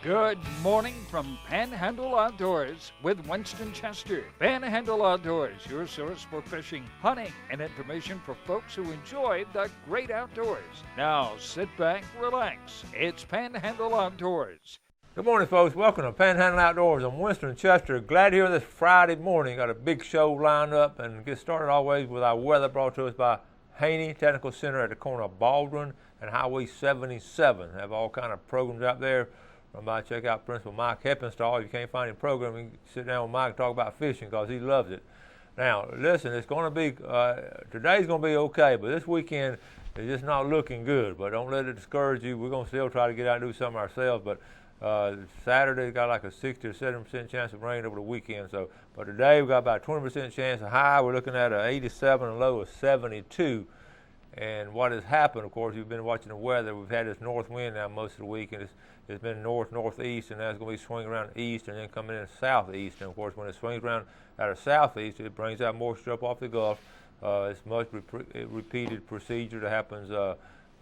Good morning from Panhandle Outdoors with Winston Chester. Panhandle Outdoors, your source for fishing, hunting, and information for folks who enjoy the great outdoors. Now sit back, relax. It's Panhandle Outdoors. Good morning, folks. Welcome to Panhandle Outdoors. I'm Winston Chester. Glad you're here this Friday morning. Got a big show lined up and get started always with our weather brought to us by Haney Technical Center at the corner of Baldwin and Highway 77. Have all kind of programs out there. Come by, check out Principal Mike Heppenstall. If you can't find any program, you can sit down with Mike and talk about fishing because he loves it. Now, listen, it's going to be, today's going to be okay, but this weekend is just not looking good. But don't let it discourage you. We're going to still try to get out and do something ourselves. But Saturday got like a 60 or 70% chance of rain over the weekend. So, but today we got about 20% chance of high. We're looking at an 87 and low of 72. And what has happened, of course, you've been watching the weather. We've had this north wind now most of the week, and it's been northeast, and now it's going to be swinging around east and then coming in southeast. And of course, when it swings around out of southeast, it brings that moisture up off the Gulf. It's much repeated procedure that happens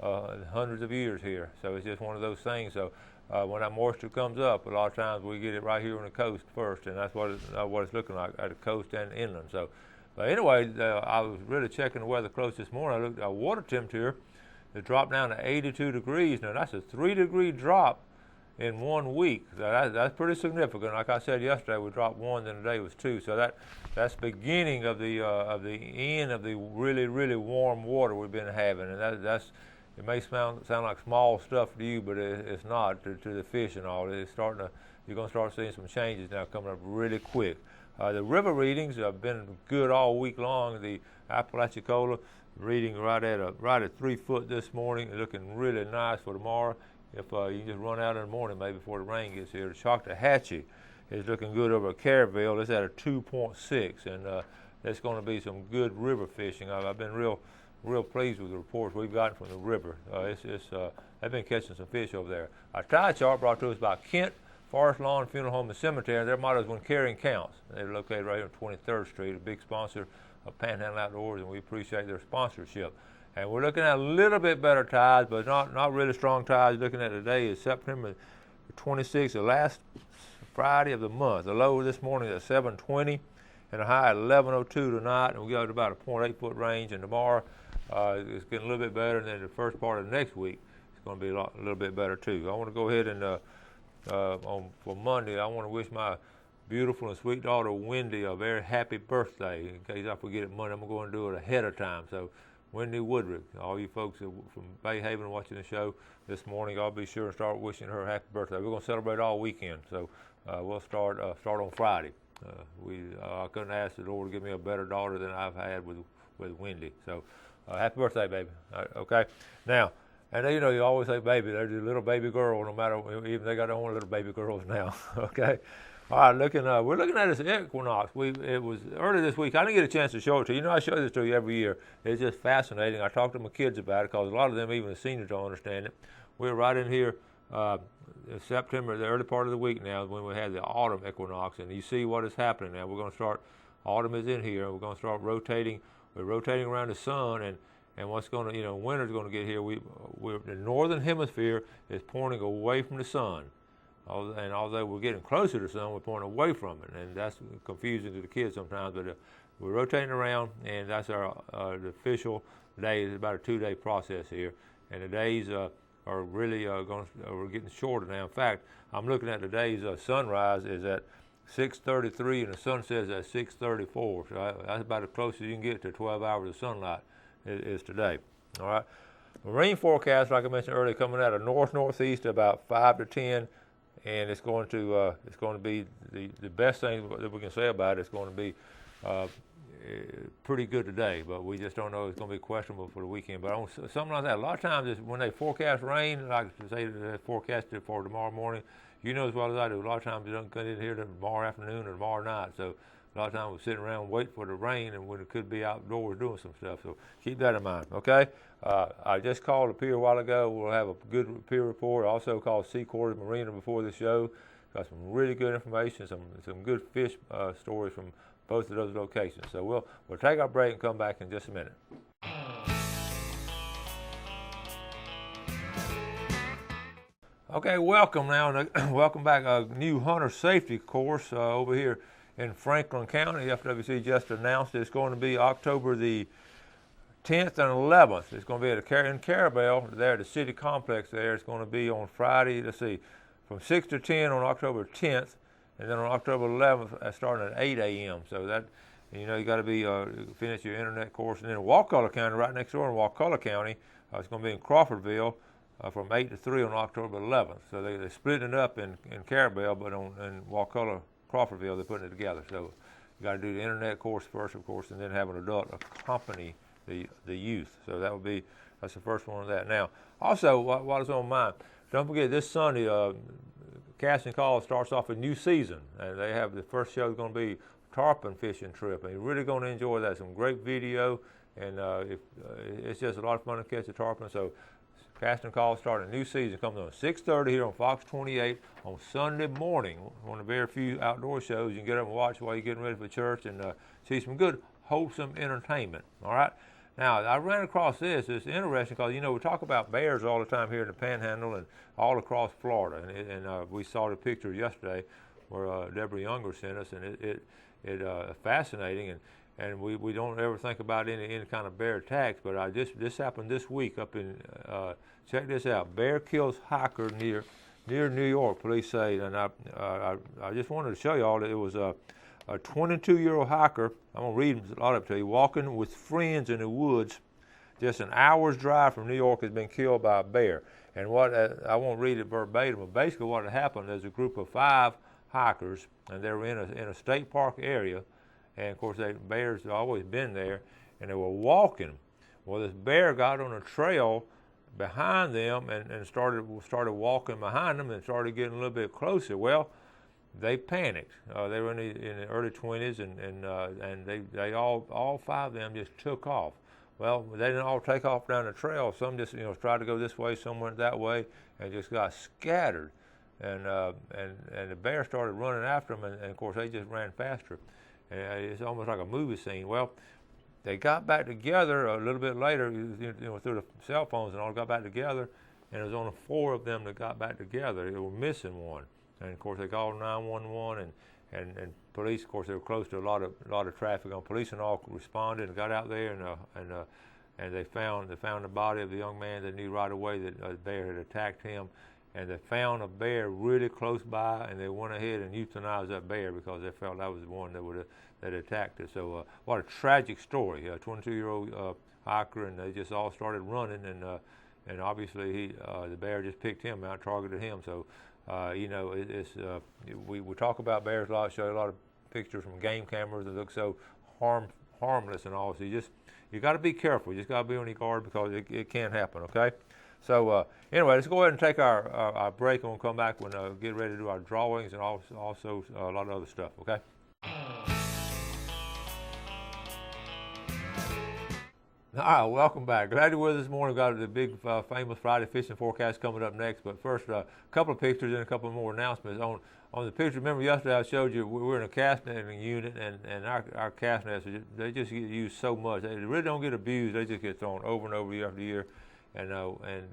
hundreds of years here. So it's just one of those things. So when that moisture comes up, a lot of times we get it right here on the coast first, and that's what it's looking like at the coast and inland. So. But anyway, I was really checking the weather close this morning. I looked at our water temperature. It dropped down to 82 degrees. Now, that's a 3-degree drop in 1 week. So that's pretty significant. Like I said yesterday, we dropped 1, then today was 2. So that's the beginning of the end of the really, really warm water we've been having. And that's it may sound like small stuff to you, but it's not to the fish and all. It's starting to, you're going to start seeing some changes now coming up really quick. The river readings have been good all week long. The Apalachicola reading right at 3 foot this morning, looking really nice for tomorrow. If you can just run out in the morning, maybe before the rain gets here. The Choctawhatchee is looking good over at Caryville. It's at a 2.6, and there's going to be some good river fishing. I've been real pleased with the reports we've gotten from the river. They've been catching some fish over there. Our tide chart brought to us by Kent Forest Lawn Funeral Home and Cemetery. Their motto is "When Caring Counts." They're located right here on 23rd Street, a big sponsor of Panhandle Outdoors, and we appreciate their sponsorship. And we're looking at a little bit better tides, but not really strong tides. Looking at today is September 26th, the last Friday of the month. The low this morning is at 720, and a high at 11:02 tonight, and we got about a 0.8 foot range. And tomorrow it's getting a little bit better, and then the first part of next week it's going to be a little bit better too. I want to go ahead and for Monday, I want to wish my beautiful and sweet daughter Wendy a very happy birthday. In case I forget it Monday, I'm going to go and do it ahead of time. So, Wendy Woodrick, all you folks from Bay Haven watching the show this morning, I'll be sure and start wishing her a happy birthday. We're going to celebrate all weekend, so we'll start on Friday. I couldn't ask the Lord to give me a better daughter than I've had with Wendy. So, happy birthday, baby. Okay, now. And you know, you always say baby. There's a little baby girl, no matter, even they got their own little baby girls now. Okay, all right. We're looking at this equinox. It was early this week. I didn't get a chance to show it to you. You know, I show this to you every year. It's just fascinating. I talk to my kids about it because a lot of them, even the seniors, don't understand it. We're right in here, in September, the early part of the week now, when we had the autumn equinox, and you see what is happening now. We're going to start. Autumn is in here, and we're going to start rotating. We're rotating around the sun, and what's going to, winter's going to get here. The northern hemisphere is pointing away from the sun. And although we're getting closer to the sun, we're pointing away from it. And that's confusing to the kids sometimes. But we're rotating around, and that's the official day. It's about a 2-day process here. And the days are really we're getting shorter now. In fact, I'm looking at today's sunrise is at 6:33, and the sunset is at 6:34. So that's about as close as you can get to 12 hours of sunlight. Is today. All right. The rain forecast, like I mentioned earlier, coming out of northeast about 5 to 10, and it's going to be the best thing that we can say about it. It's going to be pretty good today, but we just don't know. It's going to be questionable for the weekend. But something like that. A lot of times, when they forecast rain, like say they forecasted for tomorrow morning, you know as well as I do. A lot of times it doesn't come in here tomorrow afternoon or tomorrow night. So. A lot of times we're sitting around waiting for the rain, and when it could be outdoors doing some stuff. So keep that in mind, okay? I just called the pier a while ago. We'll have a good pier report. I also called Seaquarters Marina before the show. Got some really good information, some good fish stories from both of those locations. So we'll take our break and come back in just a minute. Okay, welcome now. Welcome back. A new hunter safety course over here in Franklin County. FWC just announced it's going to be October the 10th and 11th. It's going to be in Carabel there at the city complex there. It's going to be on Friday, let's see, from 6 to 10 on October 10th, and then on October 11th starting at 8 a.m. So that, you got to be finish your internet course. And then in Wakulla County, right next door in Wakulla County, it's going to be in Crawfordville from 8 to 3 on October 11th. So they're splitting it up in Carabel, but in Wakulla, Crawfordville, they're putting it together. So you got to do the internet course first, of course, and then have an adult accompany the youth. So that's the first one of that. Now, also, while it's on mind, don't forget this Sunday, Casting Call starts off a new season, and they have the first show is going to be tarpon fishing trip, and you're really going to enjoy that. Some great video, and it's just a lot of fun to catch a tarpon. So Casting Call starting a new season comes on 6:30 here on Fox 28 on Sunday morning. One of the very few outdoor shows you can get up and watch while you're getting ready for church and see some good, wholesome entertainment. All right. Now, I ran across this. It's interesting because, we talk about bears all the time here in the Panhandle and all across Florida. And we saw the picture yesterday where Deborah Younger sent us, and it's fascinating. And we don't ever think about any kind of bear attacks, but this happened this week up in, check this out, bear kills hiker near New York, police say. And I just wanted to show you all that it was a 22-year-old hiker, I'm going to read a lot of it to you, walking with friends in the woods just an hour's drive from New York, has been killed by a bear. And I won't read it verbatim, but basically what had happened is a group of 5 hikers, and they were in a state park area, and of course bears have always been there, and they were walking. Well, this bear got on a trail behind them and started walking behind them and started getting a little bit closer. Well, they panicked. They were in the early 20s, and they all 5 of them just took off. Well, they didn't all take off down the trail. Some just tried to go this way, some went that way, and just got scattered. And the bear started running after them, and of course they just ran faster. And it's almost like a movie scene. Well, they got back together a little bit later, through the cell phones and all, got back together, and it was only 4 of them that got back together. They were missing one. And of course they called 911, and police. Of course they were close to a lot of traffic on. Police and all responded and got out there, and they found the body of the young man. They knew right away that a bear had attacked him, and they found a bear really close by, and they went ahead and euthanized that bear because they felt that was the one that attacked it. So what a tragic story. A 22-year-old hiker, and they just all started running, and obviously the bear just picked him out, targeted him. So. We talk about bears a lot, show you a lot of pictures from game cameras that look so harmless and all. So you got to be careful. You just got to be on your guard because it can happen. Okay. So anyway, let's go ahead and take our break, and we'll come back when get ready to do our drawings and also a lot of other stuff. Okay. All right, welcome back. Glad you're with us this morning. We've got the big famous Friday fishing forecast coming up next. But first, a couple of pictures and a couple more announcements. On the picture, remember yesterday I showed you we were in a cast netting unit, and our cast nets, they just get used so much. They really don't get abused. They just get thrown over and over year after year, and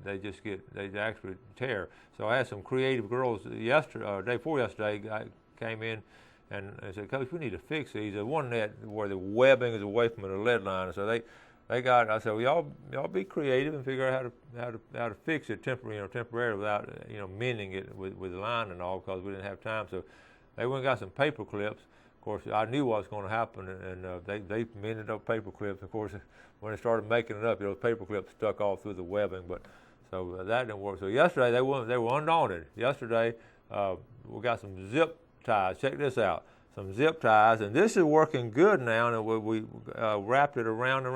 they actually tear. So I had some creative girls day before yesterday came in and said, "Coach, we need to fix these." There's one net where the webbing is away from the lead line, so I said, well, y'all be creative and figure out how to fix it temporarily without mending it with the line and all, because we didn't have time. So they went and got some paper clips. Of course, I knew what was going to happen, and they mended up paper clips. Of course, when they started making it up, those paper clips stuck all through the webbing. But so that didn't work. So yesterday they were undaunted. Yesterday we got some zip ties. Check this out. Some zip ties, and this is working good now, and we wrapped it around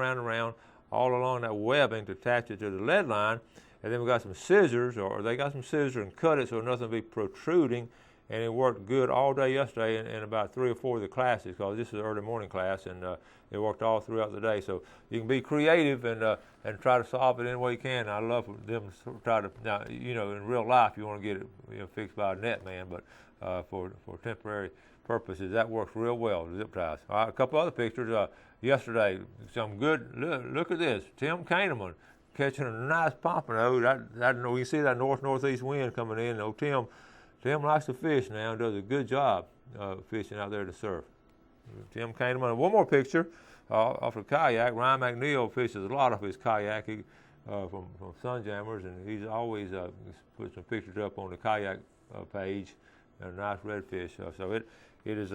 all along that webbing to attach it to the lead line, and then we got some scissors, or they got some scissors and cut it so nothing will be protruding, and it worked good all day yesterday in about 3 or 4 of the classes, because this is an early morning class, and it worked all throughout the day. So you can be creative and try to solve it any way you can. I love them to try to, now, in real life you want to get it fixed by a net man, but for temporary purposes, that works real well, the zip ties. All right, a couple other pictures. Yesterday, some good, look at this. Tim Kahneman catching a nice pompano. We can see that northeast wind coming in. Old Tim likes to fish now and does a good job fishing out there to surf. Tim came on. One more picture off the kayak. Ryan McNeil fishes a lot of his kayaking from Sunjammers, and he's always put some pictures up on the kayak page. A nice redfish. So it is.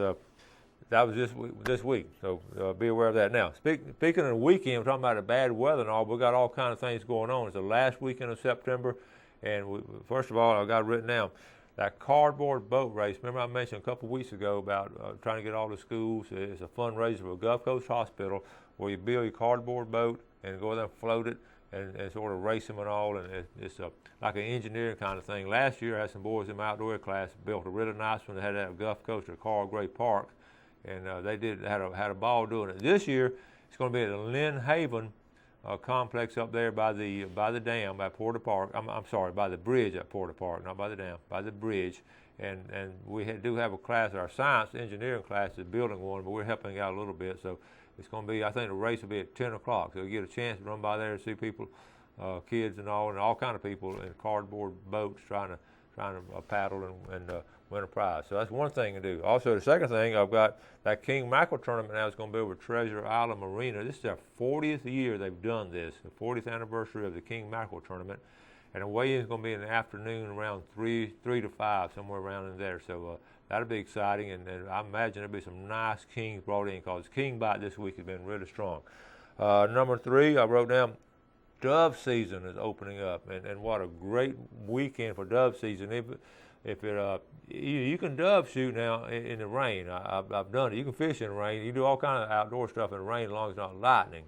That was this week. So be aware of that. Now, speaking of the weekend, we're talking about the bad weather and all. We got all kinds of things going on. It's the last weekend of September, and first of all, I got it written down. That cardboard boat race. Remember I mentioned a couple of weeks ago about trying to get all the schools. It's a fundraiser for Gulf Coast Hospital where you build your cardboard boat and go there and float it and sort of race them and all. And it's like an engineering kind of thing. Last year I had some boys in my outdoor class built a really nice one. They had it at Gulf Coast at Carl Gray Park, and they had a ball doing it. This year it's going to be at the Lynn Haven complex up there by the dam by Porter Park. I'm sorry, by the bridge at Porter Park, not by the dam, by the bridge. And we do have a class. Our science engineering class is building one, but we're helping out a little bit. So it's going to be. I think the race will be at 10 o'clock. So you get a chance to run by there and see people, kids and all kind of people in cardboard boats trying to paddle and win a prize. So that's one thing to do. Also, the second thing, I've got that King Mackerel tournament now is going to be over Treasure Island Marina. This is their 40th year they've done this, the 40th anniversary of the King Mackerel tournament. And the weigh-in is going to be in the afternoon around 3 to 5, somewhere around in there. So that'll be exciting, and I imagine there'll be some nice kings brought in because king bite this week has been really strong. Number 3, I wrote down, dove season is opening up, and what a great weekend for dove season. If you can dove shoot now in the rain. I've done it. You can fish in the rain. You do all kind of outdoor stuff in the rain as long as it's not lightning.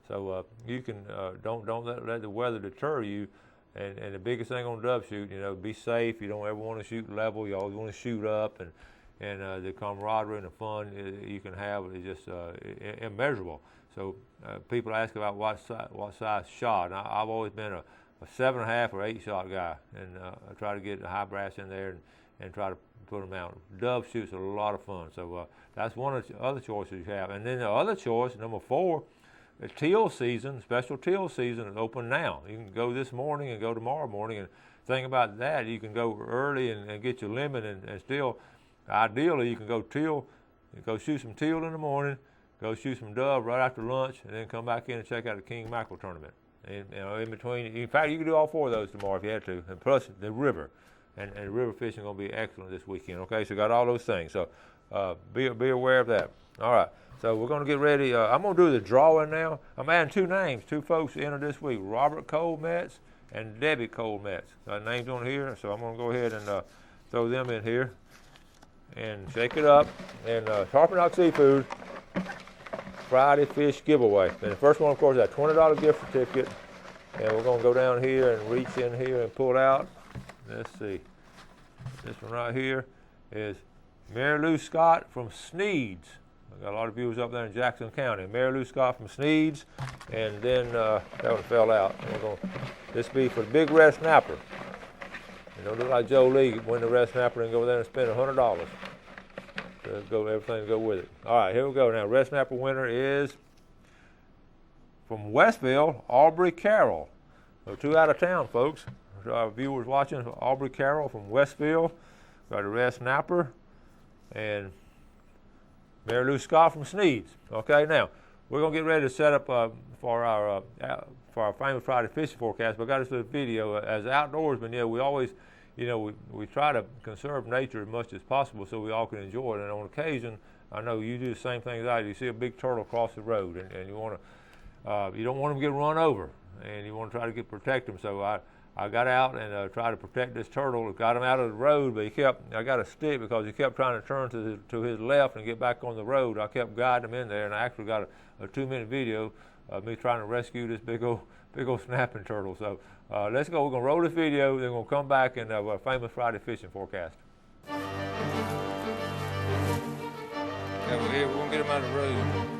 So you can don't let the weather deter you. And the biggest thing on dove shoot, be safe. You don't ever want to shoot level. You always want to shoot up, and the camaraderie and the fun you can have is just immeasurable. So people ask about what size shot. And I've always been a 7.5 or 8 shot guy, and I try to get the high brass in there and try to put them out. Dove shoots are a lot of fun. So that's one of the other choices you have. And then the other choice, number 4, the teal season, special teal season is open now. You can go this morning and go tomorrow morning. And the thing about that, you can go early and get your limit, and still, ideally, you can go shoot some teal in the morning, go shoot some dove right after lunch, and then come back in and check out the King Mackerel tournament. And, in between, in fact, you can do all 4 of those tomorrow if you had to. And plus the river, and river fishing is going to be excellent this weekend. Okay, so got all those things. So be aware of that. All right. So we're going to get ready. I'm going to do the drawing now. I'm adding 2 names. 2 folks entered this week, Robert Cole-Metz and Debbie Cole-Metz. Got names on here, so I'm going to go ahead and throw them in here and shake it up. And Sharpen Rock Seafood Friday Fish Giveaway. And the first one, of course, is that $20 gift certificate. And we're going to go down here and reach in here and pull out. Let's see. This one right here is Mary Lou Scott from Sneeds. I got a lot of viewers up there in Jackson County. Mary Lou Scott from Sneeds, and then that one fell out. This be for the big red snapper. And don't do like Joe Lee, win the red snapper and go there and spend $100. So everything to go with it. All right, here we go. Now, red snapper winner is from Westville, Aubrey Carroll. So 2 out of town, folks. So our viewers watching, Aubrey Carroll from Westville, got a red snapper, and Mary Lou Scott from Sneeds. Okay, now we're gonna get ready to set up for our famous Friday fishing forecast. But I got this little video. As outdoorsmen, we always, we try to conserve nature as much as possible so we all can enjoy it. And on occasion, I know you do the same thing as I do. You see a big turtle across the road, and you don't want them to get run over, and you want to try to protect them. So I got out and tried to protect this turtle. Got him out of the road, but I got a stick because he kept trying to turn to his left and get back on the road. I kept guiding him in there, and I actually got a 2-minute video of me trying to rescue this big old snapping turtle. So let's go. We're going to roll this video, then we're going to come back and have our famous Friday fishing forecast. Yeah, we're here. We're going to get him out of the road.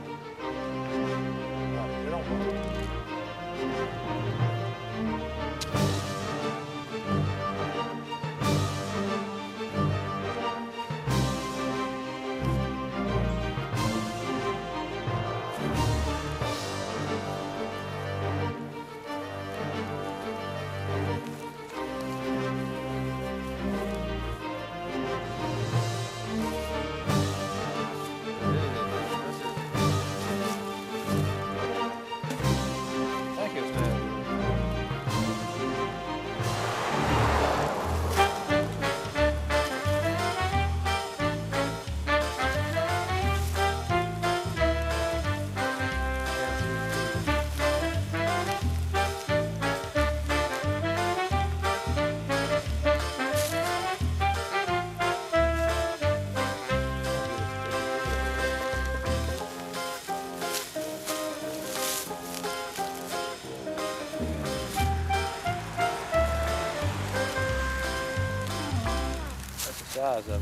size of them.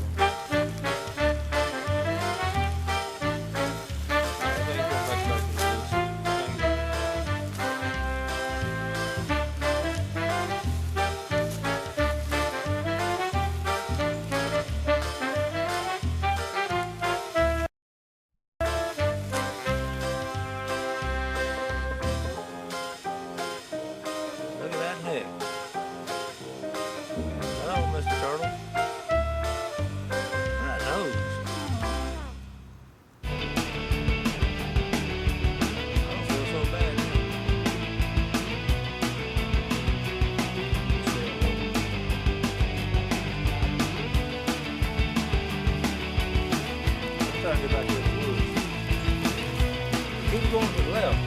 Look at that neck. Hello, Mr. Turtle. That nose. I don't feel so bad. I'm trying to get back to the woods. Keep going to the left.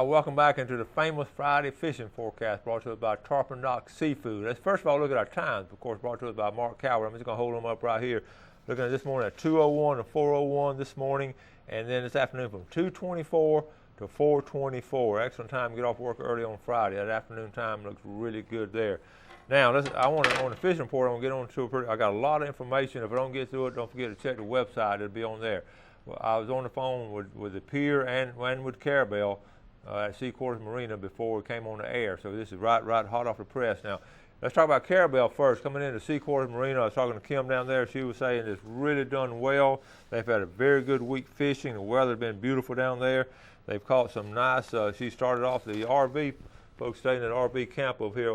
Welcome back into the famous Friday fishing forecast brought to us by Tarpon Dock Seafood. Let's first of all look at our times, of course, brought to us by Mark Coward. I'm just going to hold them up right here. Looking at this morning at 2:01 and 4:01 this morning, and then this afternoon from 2:24 to 4:24. Excellent time to get off work early on Friday. That afternoon time looks really good there. Now, on the fishing report, I'm going to get on to it. I got a lot of information. If I don't get to it, don't forget to check the website. It'll be on there. Well, I was on the phone with the pier and with Carabel at Sea Quarters Marina before we came on the air. So this is right hot off the press. Now, let's talk about Carabel first. Coming into Sea Quarters Marina, I was talking to Kim down there. She was saying it's really done well. They've had a very good week fishing. The weather's been beautiful down there. They've caught some nice. She started off the RV folks staying at RV camp over here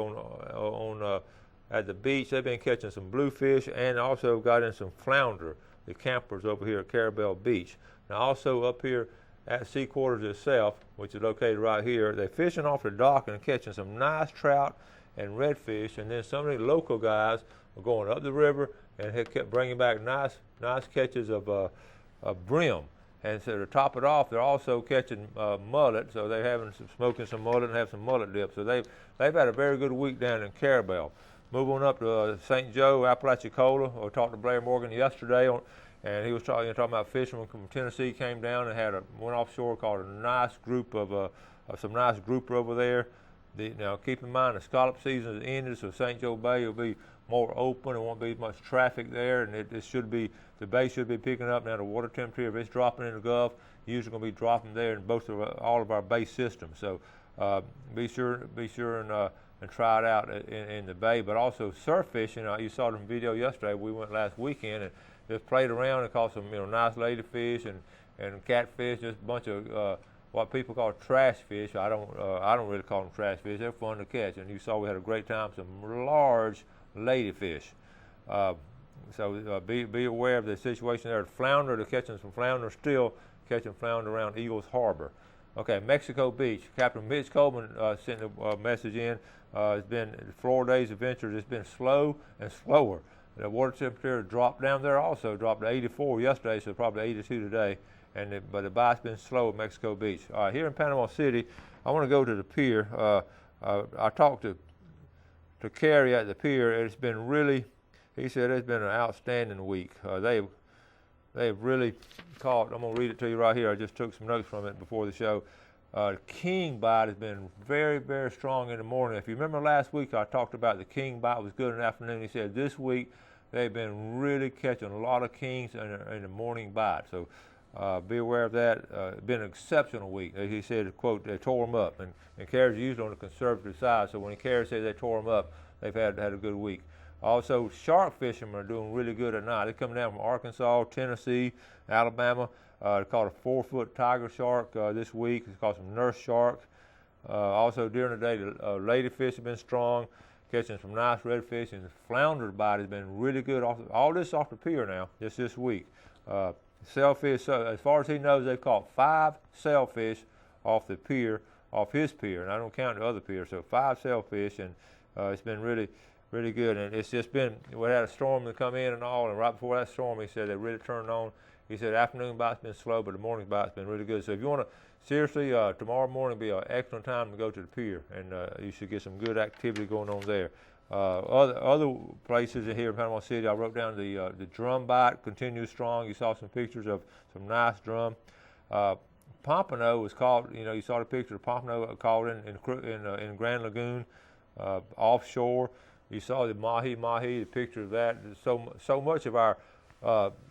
at the beach. They've been catching some bluefish and also got in some flounder. The campers over here at Carabel Beach. Now also up here at Sea Quarters itself, which is located right here, they're fishing off the dock and catching some nice trout and redfish, and then some of the local guys are going up the river and kept bringing back nice catches of brim. And so to top it off, they're also catching mullet, so they're smoking some mullet and have some mullet dip. So they've had a very good week down in Carabel. Move on up to St. Joe, Apalachicola. I talked to Blair Morgan yesterday, and he was talking about fishermen from Tennessee came down and went offshore, caught a nice group of some nice grouper over there. Now keep in mind the scallop season is ended, so St. Joe Bay will be more open. There won't be much traffic there, and the bay should be picking up. Now the water temperature, if it's dropping in the Gulf, usually going to be dropping there in all of our bay systems. So be sure and try it out in the bay. But also surf fishing. You saw the video yesterday. We went last weekend and just played around and caught some nice ladyfish and catfish. Just a bunch of what people call trash fish. I don't really call them trash fish. They're fun to catch. And you saw we had a great time. Some large ladyfish. So be aware of the situation there. Flounder, they're catching some flounder, still catching flounder around Eagles Harbor. Okay, Mexico Beach. Captain Mitch Coleman sent a message in. It's been 4 days adventure. It's been slow and slower. The water temperature dropped down there also, dropped to 84 yesterday, so probably 82 today. But the bite's been slow at Mexico Beach. All right, here in Panama City, I want to go to the pier. I talked to Kerry at the pier. It's been really, he said it's been an outstanding week. They've really caught, I'm going to read it to you right here. I just took some notes from it before the show. King bite has been very, very strong in the morning. If you remember last week, I talked about the king bite was good in the afternoon. He said this week they've been really catching a lot of kings in the morning bite. So be aware of that. It's been an exceptional week. He said, quote, they tore them up. And Kerry's usually on the conservative side, so when Kerry says they tore them up, they've had a good week. Also, shark fishermen are doing really good at night. They're coming down from Arkansas, Tennessee, Alabama. They caught a 4-foot tiger shark this week. They caught some nurse sharks. Also, during the day, the ladyfish have been strong, catching some nice redfish, and the flounder bite has been really good. All this off the pier now, just this week. Sailfish, so as far as he knows, they've caught 5 sailfish off the pier, off his pier, and I don't count the other pier. So 5 sailfish, and it's been really really good. And it's just been, we had a storm to come in and all, and right before that storm, he said they really turned on. He said afternoon bite's been slow, but the morning bite's been really good. So if you want to, seriously, tomorrow morning will be an excellent time to go to the pier, and you should get some good activity going on there. Other places in here in Panama City, I wrote down the drum bite continues strong. You saw some pictures of some nice drum. Pompano was caught. You know, you saw the picture of Pompano caught in Grand Lagoon, offshore. You saw the mahi, the picture of that. So much of our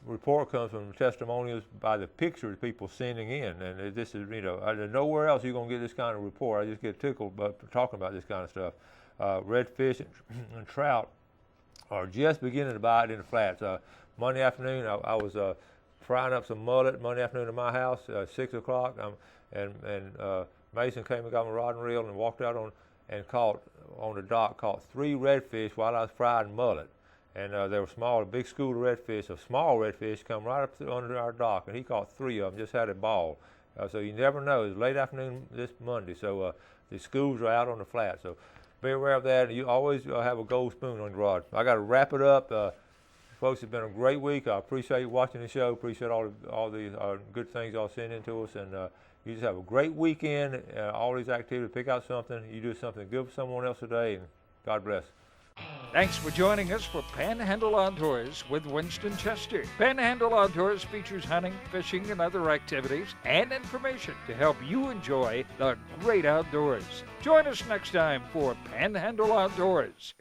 report comes from testimonials by the pictures people sending in, and this is, you know, nowhere else you're gonna get this kind of report. I just get tickled about talking about this kind of stuff. Redfish and trout are just beginning to bite in the flats. Monday afternoon, I was frying up some mullet Monday afternoon at my house, 6 o'clock, and Mason came and got my rod and reel and walked out and caught on the dock, caught 3 redfish while I was frying mullet. And they were small, a big school of redfish, a small redfish come right up under our dock, and he caught 3 of them, just had a ball. So you never know. It was late afternoon this Monday, so the schools are out on the flat. So be aware of that. You always have a gold spoon on your rod. I got to wrap it up. Folks, it's been a great week. I appreciate you watching the show. Appreciate all the good things y'all send in to us. And you just have a great weekend. All these activities, pick out something. You do something good for someone else today, and God bless. Thanks for joining us for Panhandle Outdoors with Winston Chester. Panhandle Outdoors features hunting, fishing, and other activities and information to help you enjoy the great outdoors. Join us next time for Panhandle Outdoors.